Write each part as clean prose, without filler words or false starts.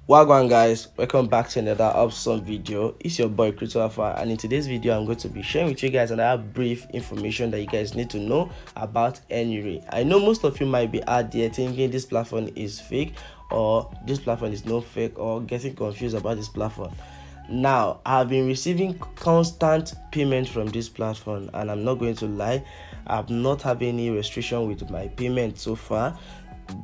Wagwan guys, welcome back to another awesome video. It's your boy Crypto Alpha, and in today's video I'm going to be sharing with you guys another brief information that you guys need to know about Enuri. I know most of you might be out there thinking this platform is fake, or this platform is not fake, or getting confused about this platform. Now, I've been receiving constant payment from this platform, and I'm not going to lie, I've not had any restriction with my payment so far.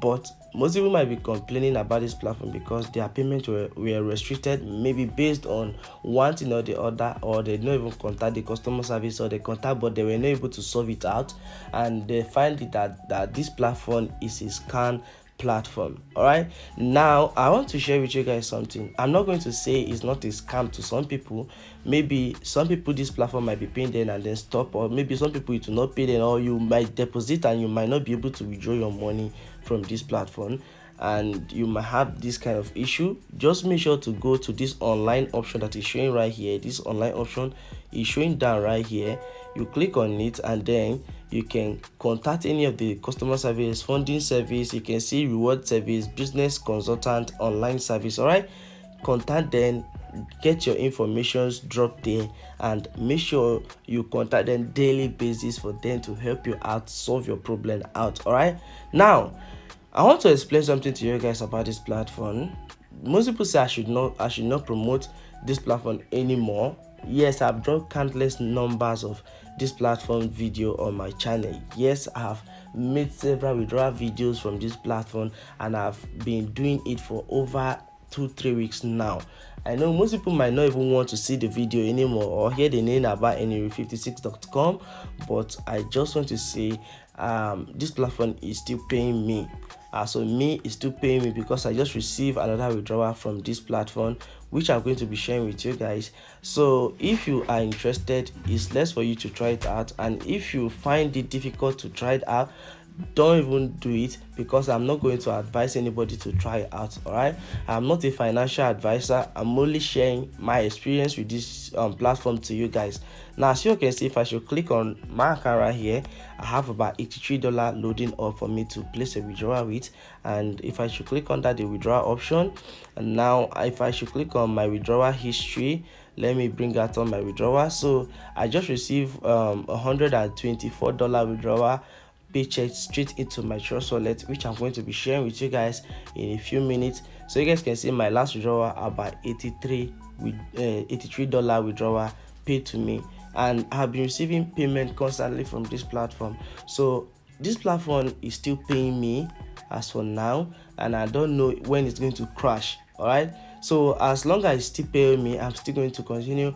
But most people might be complaining about this platform because their payments were restricted, maybe based on one thing or the other, or they don't even contact the customer service, or they contact but they were not able to solve it out, and they find it that this platform is a scam platform. All right, now I want to share with you guys something. I'm not going to say it's not a scam to some people. Maybe some people this platform might be paying them and then stop, or maybe some people it will not pay them, or you might deposit and you might not be able to withdraw your money from this platform, and you might have this kind of issue. Just make sure to go to this online option that is showing right here. This online option is showing down right here. You click on it, and then you can contact any of the customer service, funding service. You can see reward service, business consultant, online service. All right, contact them, get your informations dropped there, and make sure you contact them daily basis for them to help you out, solve your problem out. All right, now I want to explain something to you guys about this platform. Most people say I should not promote this platform anymore. Yes, I've dropped countless numbers of this platform video on my channel. Yes, I have made several withdrawal videos from this platform, and I've been doing it for over 2-3 weeks now. I know most people might not even want to see the video anymore or hear the name about Enuri56.com, but I just want to say this platform is still paying me. So me is still paying me because I just received another withdrawal from this platform, which I'm going to be sharing with you guys. So if you are interested, it's less for you to try it out, and if you find it difficult to try it out, don't even do it, because I'm not going to advise anybody to try it out. All right, I'm not a financial advisor. I'm only sharing my experience with this platform to you guys. Now, as you can see, if I should click on my account right here, I have about $83 loading up for me to place a withdrawal with. And if I should click under the withdrawal option, and now if I should click on my withdrawal history, let me bring out on my withdrawal. So I just received $124 withdrawal paycheck straight into my trust wallet, which I'm going to be sharing with you guys in a few minutes. So you guys can see my last withdrawal about $83 withdrawal paid to me, and I've been receiving payment constantly from this platform. So this platform is still paying me as for now, and I don't know when it's going to crash. All right, so as long as it's still paying me, I'm still going to continue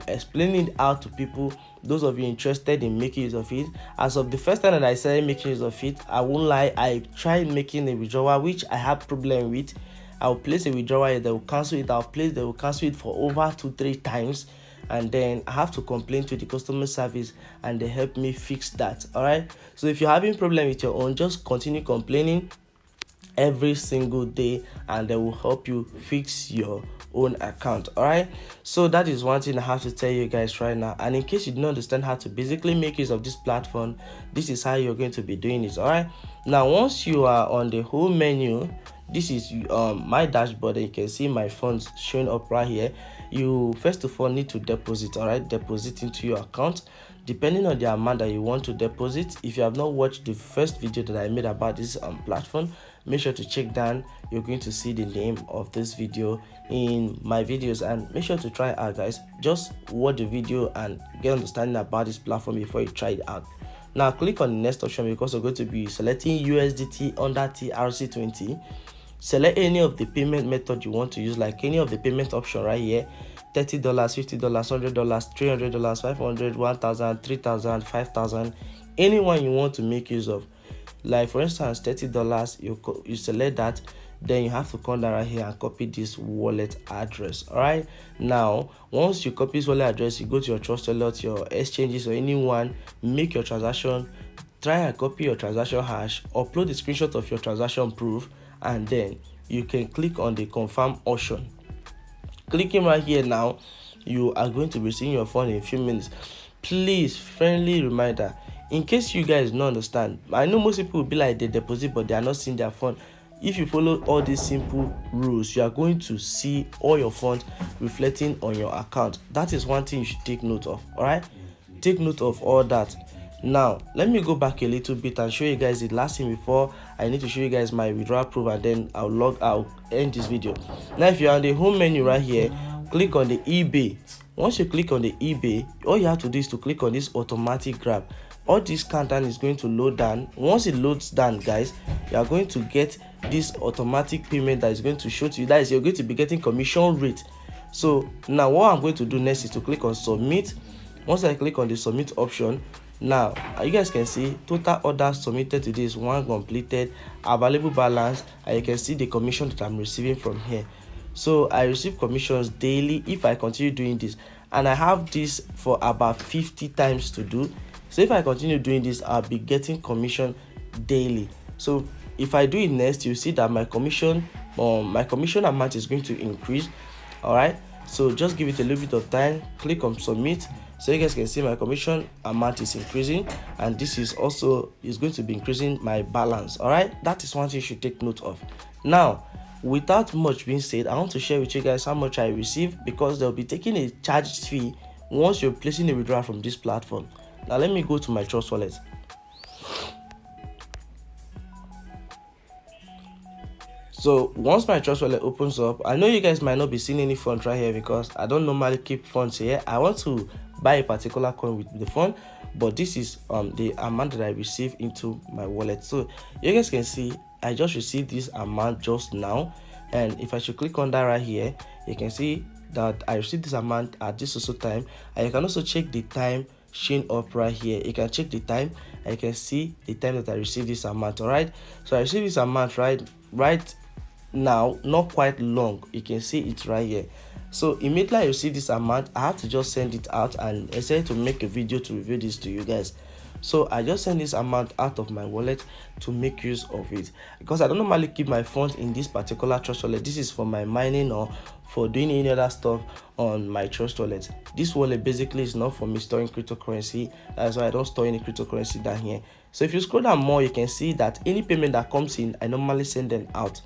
explaining it out to people, those of you interested in making use of it. As of the first time that I started making use of it, I won't lie, I tried making a withdrawal which I had problem with. I'll place a withdrawal, they will cancel it, they will cancel it for over 2-3 times, and then I have to complain to the customer service, and they help me fix that. All right, so if you're having problem with your own, just continue complaining every single day, and they will help you fix your own account. All right, so that is one thing I have to tell you guys right now. And in case you don't understand how to basically make use of this platform, this is how you're going to be doing it. All right, now once you are on the home menu, this is my dashboard, and you can see my funds showing up right here. You first of all need to deposit. All right, deposit into your account depending on the amount that you want to deposit. If you have not watched the first video that I made about this platform, make sure to check down. You're going to see the name of this video in my videos, and make sure to try it out, guys. Just watch the video and get understanding about this platform before you try it out. Now click on the next option, because we're going to be selecting USDT under TRC20. Select any of the payment method you want to use, like any of the payment option right here: $30, $50, $100, $300, $500, $1,000, $3,000, $5,000, anyone you want to make use of. Like for instance, $30, you select that, then you have to come down right here and copy this wallet address. All right, now once you copy this wallet address, you go to your trust wallet, your exchanges, or anyone, make your transaction, try and copy your transaction hash, upload the screenshot of your transaction proof, and then you can click on the confirm option. Clicking right here, now you are going to be seeing your phone in a few minutes. Please, friendly reminder, in case you guys don't understand, I know most people will be like they deposit but they are not seeing their phone. if you follow all these simple rules, you are going to see all your funds reflecting on your account. That is one thing you should take note of. All right, take note of all that. Now let me go back a little bit and show you guys the last thing before I need to show you guys my withdrawal proof, and then I'll end this video. Now if you're on the home menu right here, click on the eBay. Once you click on the eBay, all you have to do is to click on this automatic grab. All this countdown is going to load down. Once it loads down, guys, you are going to get this automatic payment that is going to show to you. That is, you're going to be getting commission rate. So now what I'm going to do next is to click on submit. Once I click on the submit option, now you guys can see total orders submitted today is 1 completed, available balance, and you can see the commission that I'm receiving from here. So I receive commissions daily if I continue doing this, and I have this for about 50 times to do. So if I continue doing this, I'll be getting commission daily. So if I do it next, you see that my commission amount is going to increase. All right, so just give it a little bit of time, click on submit. So you guys can see my commission amount is increasing, and this is also going to be increasing my balance. All right, that is one thing you should take note of. Now without much being said, I want to share with you guys how much I receive, because they'll be taking a charged fee once you're placing a withdrawal from this platform. Now let me go to my Trust Wallet. So once my Trust Wallet opens up, I know you guys might not be seeing any funds right here because I don't normally keep funds here. I want to buy a particular coin with the fund, but this is the amount that I receive into my wallet. So you guys can see I just received this amount just now, and if I should click on that right here, you can see that I received this amount at this also time, and you can also check the time showing up right here. You can check the time and you can see the time that I received this amount. All right, so I received this amount right now, not quite long. You can see it right here. So immediately I receive this amount, I have to just send it out, and I decided to make a video to review this to you guys. So I just send this amount out of my wallet to make use of it, because I don't normally keep my funds in this particular Trust Wallet. This is for my mining or for doing any other stuff on my Trust Wallet. This wallet basically is not for me storing cryptocurrency. That's why I don't store any cryptocurrency down here. So if you scroll down more, you can see that any payment that comes in, I normally send them out.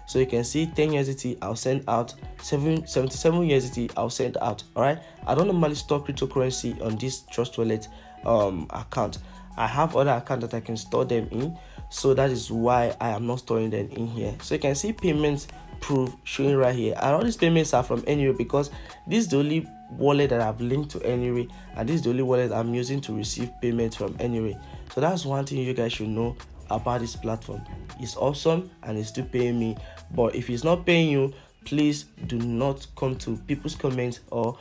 So you can see 10 USDT I'll send out, 77 USDT I'll send out. All right, I don't normally store cryptocurrency on this Trust Wallet account. I have other accounts that I can store them in, so that is why I am not storing them in here. So you can see payments proof showing right here, and all these payments are from Enuri, because this is the only wallet that I've linked to Enuri, and this is the only wallet I'm using to receive payments from Enuri. So that's one thing you guys should know about this platform. It's awesome and it's still paying me, but if it's not paying you, please do not come to people's comments or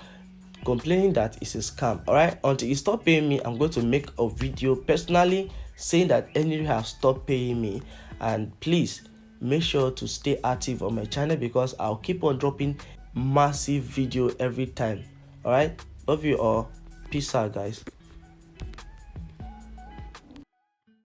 complaining that it's a scam. All right, until you stop paying me, I'm going to make a video personally saying that Enuri has stopped paying me. And please make sure to stay active on my channel, because I'll keep on dropping massive video every time. All right, love you all. Peace out, guys.